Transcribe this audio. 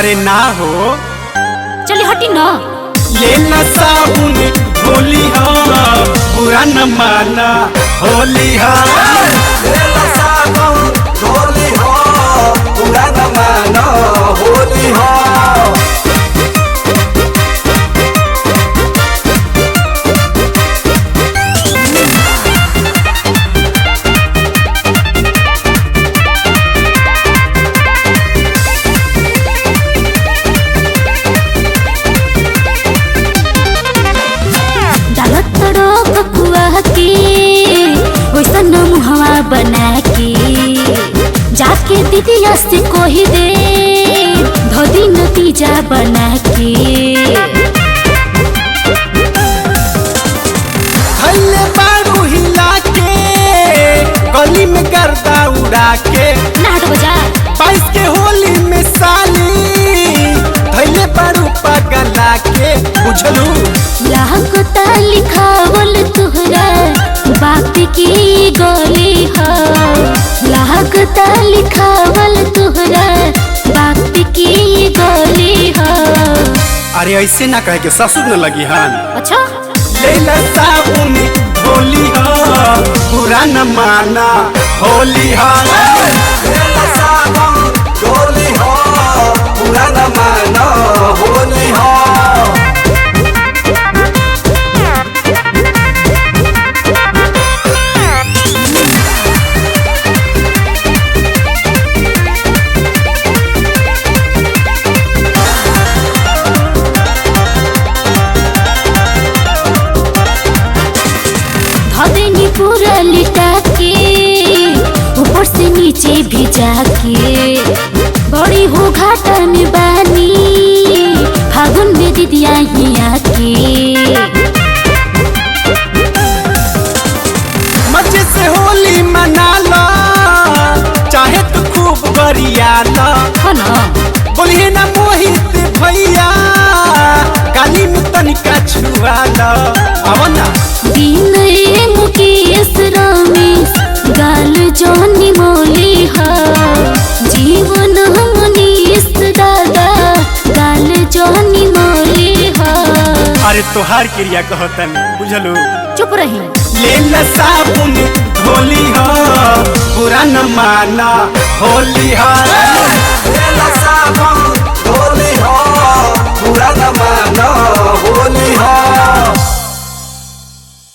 अरे ना हो चली हटी ना। ये न साबुन होली हो बुरा न माना होली हो। ये न साबुन होली हो बुरा न माना होली हो। मुहवा बना के जाके दीदिया से कोही दे धोदी नतीजा बना के। हल्ले बारू हिला के गली में गर्दा उड़ा के नाट बजा 22 के होली में साली धैले बारू पगला के बुझलू। लागता लिखावल तुहरा बाप की गोली हो। लागता लिखावल तुहरा बाप की गोली हो। अरे ऐसे ना कहे के ससुर न लगी हन। अच्छा लेला साबुन होली हो बुरा न माना होली हो। लेला साबुन होली हो बुरा न माना होली हो। पूरा लिटा के ऊपर से नीचे भिजा के बड़ी हो घाटन बानी फागुन में दीदिया हिया के। मजे से होली मना लो चाहे तो खूब गरिया लो। बोलिए ना मोहित भैया काली में तनिका छुआ लो। आओ ना मुकेश रमेश गाल जोनी मोली हो जीवन मनीष दादा गाल जोनी मोली हो। अरे तोहार क्रिया कहतन बुझलू। चुप रही। लेला साबुन होली हो बुरा न माना होली हो। लेला साबुन